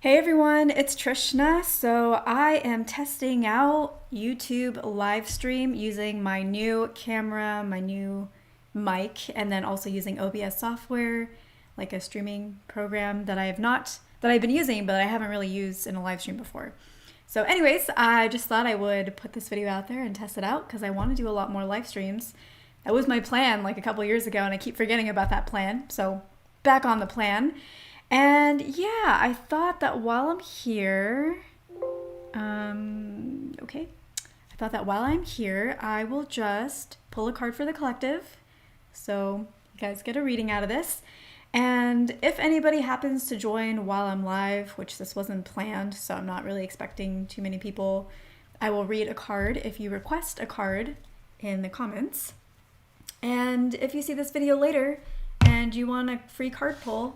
Hey everyone, it's Trishna. So I am testing out YouTube live stream using my new camera, my new mic, and then also using OBS software, like a streaming program that I've been using, but I haven't really used in a live stream before. So anyways, I just thought I would put this video out there and test it out because I want to do a lot more live streams. That was my plan like a couple years ago, and I keep forgetting about that plan. So back on the plan. And yeah, I thought that while I'm here, okay, I thought that while I'm here, I will just pull a card for the collective. So you guys get a reading out of this. And if anybody happens to join while I'm live, which this wasn't planned, so I'm not really expecting too many people, I will read a card if you request a card in the comments. And if you see this video later and you want a free card pull,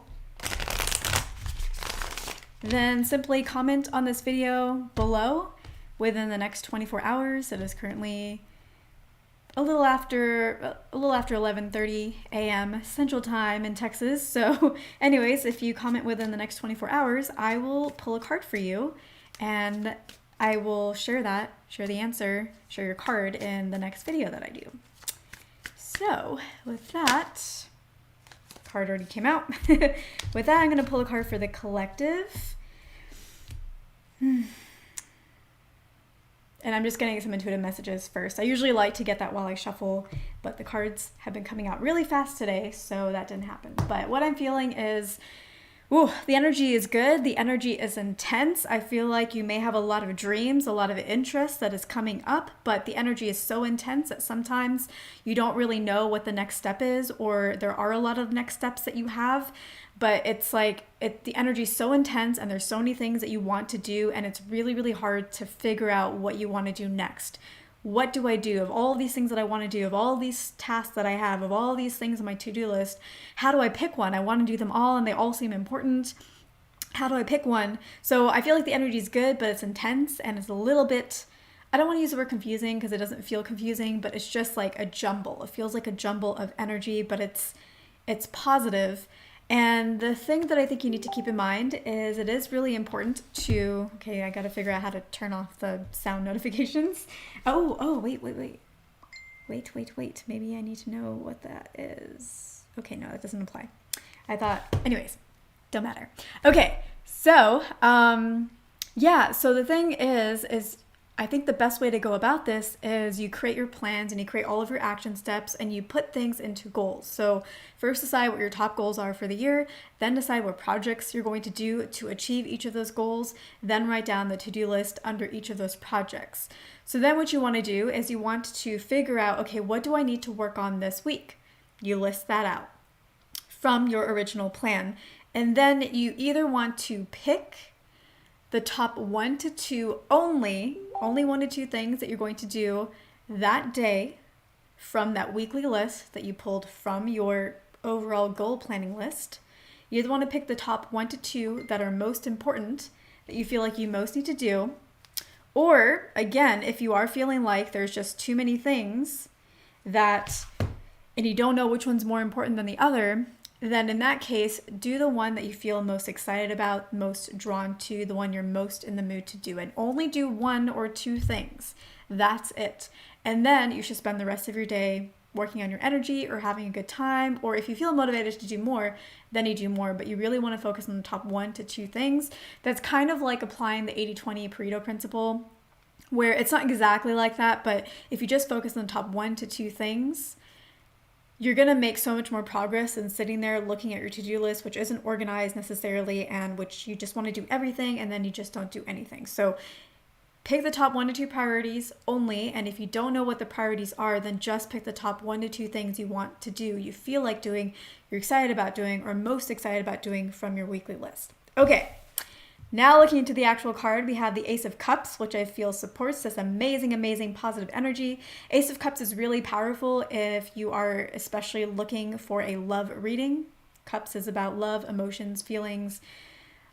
then simply comment on this video below within the next 24 hours. It is currently a little after 11:30 a.m. Central Time in Texas. So anyways, if you comment within the next 24 hours, I will pull a card for you and I will share the answer, share your card in the next video that I do. So with that, card already came out. With that, I'm going to pull a card for the collective. And I'm just getting some intuitive messages first. I usually like to get that while I shuffle, but the cards have been coming out really fast today, so that didn't happen. But what I'm feeling is, the energy is good. The energy is intense. I feel like you may have a lot of dreams, a lot of interest that is coming up, but the energy is so intense that sometimes you don't really know what the next step is, or there are a lot of next steps that you have, but it's like the energy is so intense and there's so many things that you want to do, and it's really, really hard to figure out what you want to do next. What do I do of all these things that I want to do, of all these tasks that I have, of all these things on my to-do list? How do I pick one? I want to do them all and they all seem important. How do I pick one? So I feel like the energy is good, but it's intense and it's a little bit, I don't want to use the word confusing because it doesn't feel confusing, but it's just like a jumble. It feels like a jumble of energy, but it's positive. And the thing that I think you need to keep in mind is it is really important to, okay, I got to figure out how to turn off the sound notifications. Wait. Maybe I need to know what that is. Okay, no, that doesn't apply. I thought, anyways, don't matter. Okay, so, so the thing is I think the best way to go about this is you create your plans and you create all of your action steps and you put things into goals. So first decide what your top goals are for the year, then decide what projects you're going to do to achieve each of those goals, then write down the to-do list under each of those projects. So then what you want to do is you want to figure out, okay, what do I need to work on this week? You list that out from your original plan. And then you either want to pick the top 1 to 2 only 1 to 2 things that you're going to do that day from that weekly list that you pulled from your overall goal planning list. You either want to pick the top 1 to 2 that are most important, that you feel like you most need to do. Or again, if you are feeling like there's just too many things and you don't know which one's more important than the other, then in that case, do the one that you feel most excited about, most drawn to, the one you're most in the mood to do, and only do 1 or 2 things. That's it. And then you should spend the rest of your day working on your energy or having a good time, or if you feel motivated to do more, then you do more, but you really want to focus on the top 1 to 2 things. That's kind of like applying the 80-20 Pareto principle, where it's not exactly like that, but if you just focus on the top 1 to 2 things, you're going to make so much more progress than sitting there looking at your to-do list, which isn't organized necessarily, and which you just want to do everything and then you just don't do anything. So pick the top 1 to 2 priorities only, and if you don't know what the priorities are, then just pick the top 1 to 2 things you want to do, you feel like doing, you're excited about doing, or most excited about doing from your weekly list. Okay. Now looking into the actual card, we have the Ace of Cups, which I feel supports this amazing, amazing positive energy. Ace of Cups is really powerful if you are especially looking for a love reading. Cups is about love, emotions, feelings,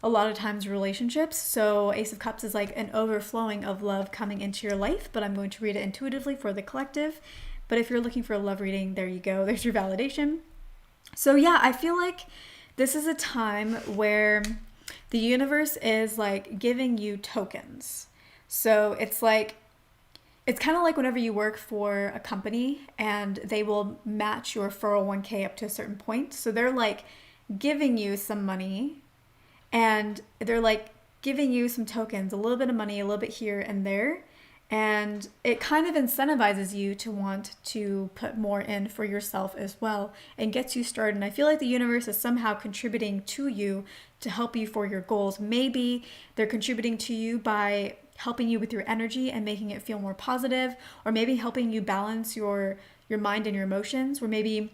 a lot of times relationships. So Ace of Cups is like an overflowing of love coming into your life, but I'm going to read it intuitively for the collective. But if you're looking for a love reading, there you go. There's your validation. So yeah, I feel like this is a time where the universe is like giving you tokens. So it's like, it's kind of like whenever you work for a company and they will match your 401k up to a certain point. So they're like giving you some money, and they're like giving you some tokens, a little bit of money, a little bit here and there. And it kind of incentivizes you to want to put more in for yourself as well and gets you started. And I feel like the universe is somehow contributing to you to help you for your goals. Maybe they're contributing to you by helping you with your energy and making it feel more positive, or maybe helping you balance your mind and your emotions, where maybe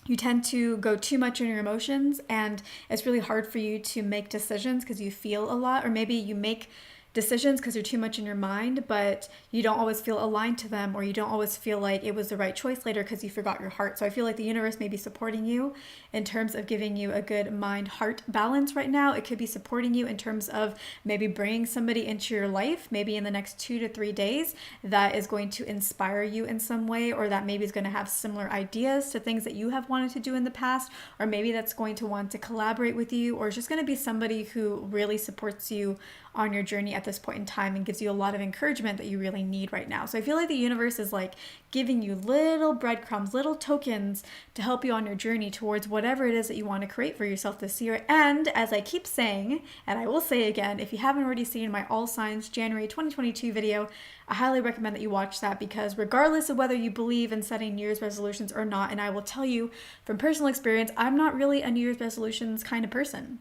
you tend to go too much in your emotions and it's really hard for you to make decisions because you feel a lot, or maybe you make decisions because you're too much in your mind, but you don't always feel aligned to them, or you don't always feel like it was the right choice later because you forgot your heart. So I feel like the universe may be supporting you in terms of giving you a good mind-heart balance right now. It could be supporting you in terms of maybe bringing somebody into your life, maybe in the next 2 to 3 days, that is going to inspire you in some way, or that maybe is going to have similar ideas to things that you have wanted to do in the past, or maybe that's going to want to collaborate with you, or it's just going to be somebody who really supports you on your journey at this point in time and gives you a lot of encouragement that you really need right now. So I feel like the universe is like giving you little breadcrumbs, little tokens to help you on your journey towards whatever it is that you want to create for yourself this year. And as I keep saying, and I will say again, if you haven't already seen my All Signs January 2022 video, I highly recommend that you watch that, because regardless of whether you believe in setting New Year's resolutions or not, and I will tell you from personal experience, I'm not really a New Year's resolutions kind of person,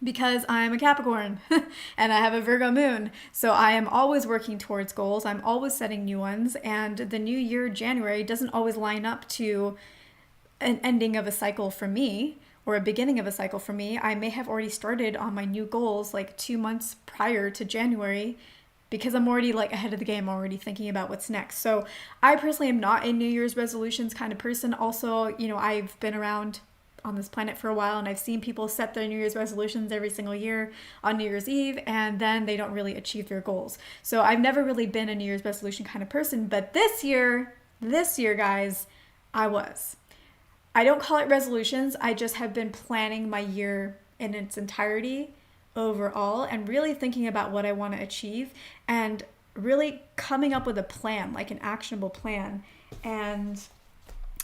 because I'm a Capricorn and I have a Virgo moon. So I am always working towards goals. I'm always setting new ones. And the new year, January, doesn't always line up to an ending of a cycle for me, or a beginning of a cycle for me. I may have already started on my new goals like 2 months prior to January, because I'm already like ahead of the game, already thinking about what's next. So I personally am not a New Year's resolutions kind of person. Also, I've been around on this planet for a while, and I've seen people set their New Year's resolutions every single year on New Year's Eve, and then they don't really achieve their goals. So I've never really been a New Year's resolution kind of person, but this year guys, I was. I don't call it resolutions. I just have been planning my year in its entirety overall, and really thinking about what I want to achieve, and really coming up with a plan, like an actionable plan. And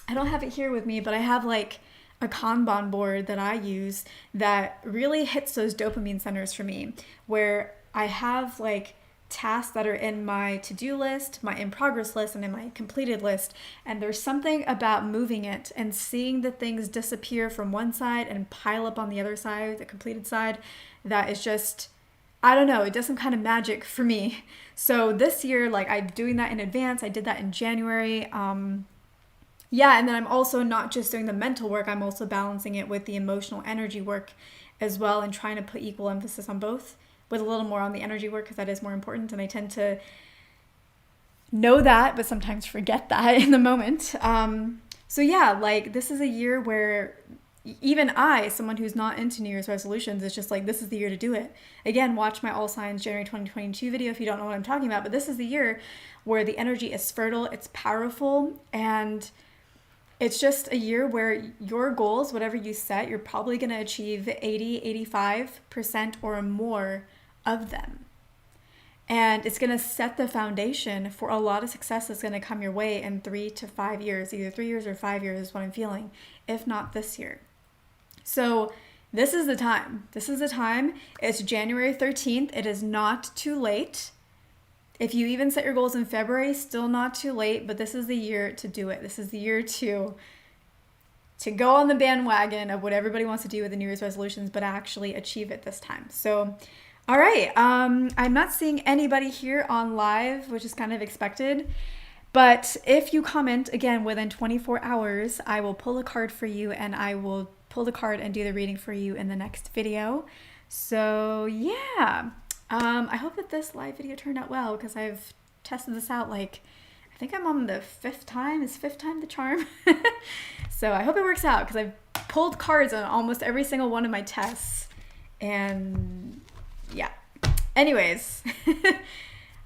I don't have it here with me, but I have like a Kanban board that I use that really hits those dopamine centers for me, where I have like tasks that are in my to-do list, my in progress list, and in my completed list. And there's something about moving it and seeing the things disappear from one side and pile up on the other side, the completed side, that is just, I don't know, it does some kind of magic for me. So this year, like, I'm doing that in advance. I did that in January. Yeah, and then I'm also not just doing the mental work, I'm also balancing it with the emotional energy work as well, and trying to put equal emphasis on both, with a little more on the energy work because that is more important, and I tend to know that but sometimes forget that in the moment. So yeah, like, this is a year where even I, someone who's not into New Year's resolutions, is just like, this is the year to do it. Again, watch my All Signs January 2022 video if you don't know what I'm talking about, but this is the year where the energy is fertile, it's powerful, and it's just a year where your goals, whatever you set, you're probably going to achieve 80, 85% or more of them. And it's going to set the foundation for a lot of success that's going to come your way in 3 to 5 years. Either 3 years or 5 years is what I'm feeling, if not this year. So this is the time. This is the time. It's January 13th. It is not too late. If you even set your goals in February, still not too late, but this is the year to do it. This is the year to go on the bandwagon of what everybody wants to do with the New Year's resolutions, but actually achieve it this time. So, all right. I'm not seeing anybody here on live, which is kind of expected. But if you comment, again, within 24 hours, I will pull a card for you, and I will pull the card and do the reading for you in the next video. So, yeah. I hope that this live video turned out well, because I've tested this out, like, I think I'm on the 5th time. Is 5th time the charm? So I hope it works out, because I've pulled cards on almost every single one of my tests. And yeah. Anyways,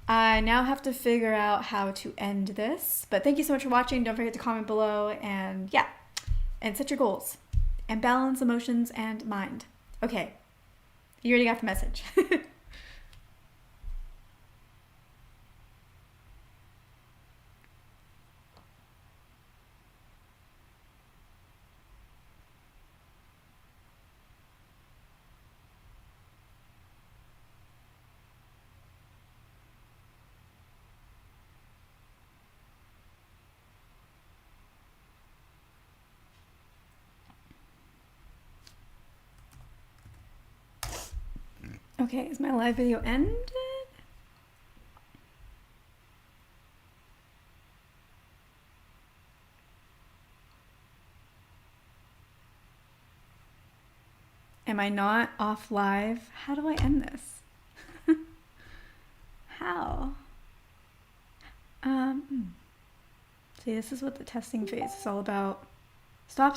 I now have to figure out how to end this. But thank you so much for watching. Don't forget to comment below, and yeah, and set your goals and balance emotions and mind. Okay. You already got the message. Okay, is my live video ended? Am I not off live? How do I end this? How? See, this is what the testing phase is all about. Stop